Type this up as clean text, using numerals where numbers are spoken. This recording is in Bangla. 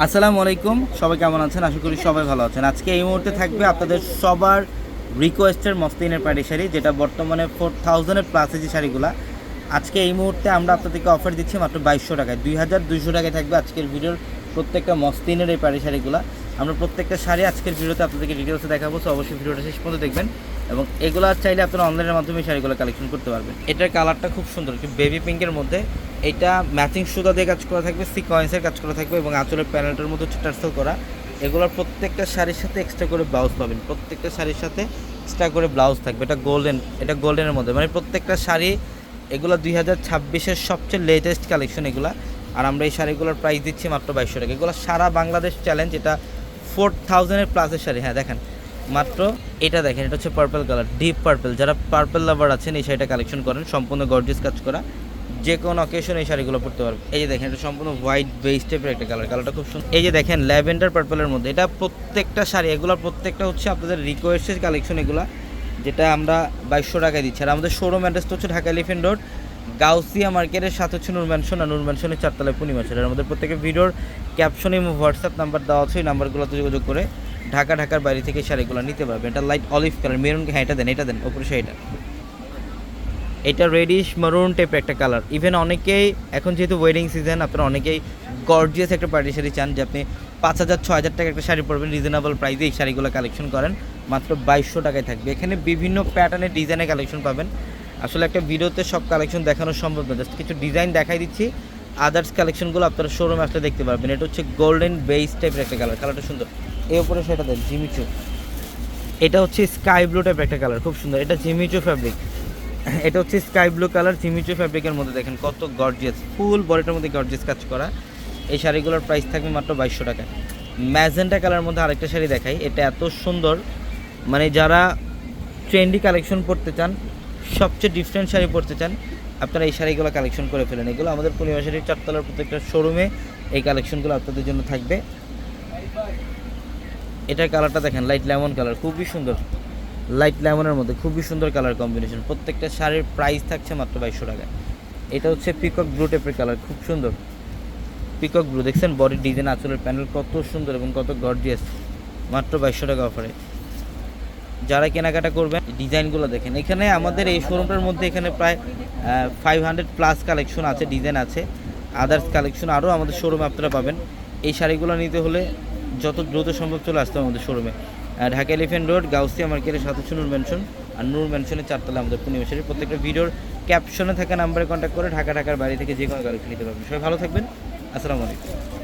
আসসালামু আলাইকুম, সবাই কেমন আছেন? আশা করি সবাই ভালো আছেন। আজকে এই মুহূর্তে থাকবে আপনাদের সবার রিকোয়েস্টের মসলিনের পার্টি শাড়ি, যেটা বর্তমানে 4000-এর প্লাসে যে শাড়িগুলো আজকে এই মুহূর্তে আমরা আপনাদেরকে অফার দিচ্ছি মাত্র 2200 টাকায়। 2200 টাকায় থাকবে আজকের ভিডিওর প্রত্যেকটা মসলিনের এই পার্টি শাড়িগুলো। আমরা প্রত্যেকটা শাড়ি আজকের ভিডিওতে আপনাদেরকে ডিটেলসে দেখাবো, তো অবশ্যই ভিডিওটা শেষ পর্যন্ত দেখবেন। এবং এগুলো চাইলে আপনারা অনলাইনের মাধ্যমে শাড়িগুলো কালেকশন করতে পারবেন। এটার কালারটা খুব সুন্দর, একটু বেবি পিঙ্কের মধ্যে। এটা ম্যাচিং সুতা দিয়ে কাজ করা থাকবে, সিকোয়েন্সের কাজ করা থাকবে এবং আঁচলের প্যানেলটার মধ্যে হচ্ছে টার্সেল করা। এগুলোর প্রত্যেকটা শাড়ির সাথে এক্সট্রা করে ব্লাউজ পাবেন, প্রত্যেকটা শাড়ির সাথে এক্সট্রা করে ব্লাউজ থাকবে। এটা গোল্ডেনের মধ্যে, মানে প্রত্যেকটা শাড়ি এগুলো 2026-এর সবচেয়ে লেটেস্ট কালেকশন এগুলো। আর আমরা এই শাড়িগুলোর প্রাইস দিচ্ছি মাত্র 2200 টাকা। এগুলো সারা বাংলাদেশ চ্যালেঞ্জ। এটা 4000-এর প্লাসের শাড়ি। হ্যাঁ দেখেন, মাত্র এটা দেখেন, এটা হচ্ছে পার্পল কালার, ডিপ পার্পল। যারা পার্পল লাভার আছেন এই শাড়িটা কালেকশন করেন, সম্পূর্ণ গর্জিয়াস কাজ করা, যে কোনো অকেশন এই শাড়িগুলো পরতে পারবে। এই যে দেখেন, এটা সম্পূর্ণ হোয়াইট বেস টাইপের একটা কালারটা খুব সুন্দর। এই যে দেখেন ল্যাভেন্ডার পার্পলের মধ্যে, এটা প্রত্যেকটা শাড়ি এগুলো প্রত্যেকটা হচ্ছে আপনাদের রিকোয়েস্টের কালেকশন এগুলো, যেটা আমরা 2200 টাকায় দিচ্ছি। আর আমাদের শোরুম অ্যাড্রেসটা হচ্ছে ঢাকা এলিফ্যান্ট রোড, গাউসিয়া মার্কেটের সাথে হচ্ছে নূর ম্যানশন, আর নূর ম্যানশনের 4তলায় পূর্ণিমা শাড়ি। আমাদের প্রত্যেকের ভিডিওর ক্যাপশনে হোয়াটসঅ্যাপ নাম্বার দেওয়া আছে, ওই নাম্বারগুলোতে যোগাযোগ করে ঢাকার বাইরে থেকে শাড়িগুলো নিতে পারবেন। এটা লাইট অলিভ কালার, মেরুন। হ্যাঁ এটা দেন ওপরে শাড়িটা, এটা রেডিশ মারুন টাইপের একটা কালার। ইভেন অনেকেই এখন যেহেতু ওয়েডিং সিজন, আপনারা অনেকেই গর্জিয়াস একটা পার্টি শাড়ি চান, যে আপনি 5000-6000 টাকা একটা শাড়ি পরবেন, রিজনেবল প্রাইসে এই শাড়িগুলো কালেকশন করেন, মাত্র 2200 টাকায় থাকবে। এখানে বিভিন্ন প্যাটার্নের ডিজাইনের কালেকশন পাবেন। আসলে একটা ভিডিওতে সব কালেকশন দেখানো সম্ভব না, জাস্ট কিছু ডিজাইন দেখাই দিচ্ছি। আদার্স কালেকশনগুলো আপনারা শোরুমে আসলে দেখতে পারবেন। এটা হচ্ছে গোল্ডেন বেস টাইপের একটা কালারটা সুন্দর। এর উপরে সেটা দেন জিমিচু, এটা হচ্ছে স্কাই ব্লু টাইপের একটা কালার, খুব সুন্দর। এটা জিমিচু ফ্যাব্রিক, এটা হচ্ছে স্কাই ব্লু কালার জিমিচু ফ্যাব্রিকের মধ্যে। দেখেন কত গর্জিয়াস, ফুল বডিটার মধ্যে গর্জিয়াস কাজ করা। এই শাড়িগুলোর প্রাইস থাকবে মাত্র 2200 টাকা। ম্যাজেন্টা কালার মধ্যে আরেকটা শাড়ি দেখাই, এটা এত সুন্দর, মানে যারা ট্রেন্ডি কালেকশন পরতে চান, সবচেয়ে ডিফারেন্ট শাড়ি পরতে চান, আপনারা এই শাড়িগুলো কালেকশন করে ফেলেন। এগুলো আমাদের পূর্ণিমা শাড়ির 4তলার প্রত্যেকটা শোরুমে এই কালেকশনগুলো আপনাদের জন্য থাকবে। এটার কালারটা দেখেন, লাইট লেমন কালার, খুবই সুন্দর, লাইট লেমনের মধ্যে খুবই সুন্দর কালার কম্বিনেশন। প্রত্যেকটা শাড়ির প্রাইস থাকছে মাত্র 2200 টাকা। এটা হচ্ছে পিকক ব্লু টাইপের কালার, খুব সুন্দর পিকক ব্লু। দেখছেন বডির ডিজাইন, আঁচলের প্যানেল কত সুন্দর এবং কত গর্জিয়াস, মাত্র 2200 টাকা অফারে। যারা কেনাকাটা করবেন ডিজাইনগুলো দেখেন। এখানে আমাদের এই শোরুমটার মধ্যে এখানে প্রায় 500+ কালেকশন আছে, ডিজাইন আছে, আদার্স কালেকশন আরও আমাদের শোরুমে আপনারা পাবেন। এই শাড়িগুলো নিতে হলে যত দ্রুত সম্ভব চলে আসতে হবে আমাদের শোরুমে, ঢাকা এলিফ্যান্ট রোড, গাউসিয়া মার্কেটের সাথে হচ্ছে নূর ম্যানশন, আর নূর ম্যানশনের 4তলা আমাদের পূর্ণিমা শাড়ি। প্রত্যেকটা ভিডিওর ক্যাপশনে থাকা নাম্বারে কন্ট্যাক্ট করে ঢাকার বাইরে থেকে যে কোনো কালেকশন নিতে পারবেন। সবাই ভালো থাকবেন, আসসালামু আলাইকুম।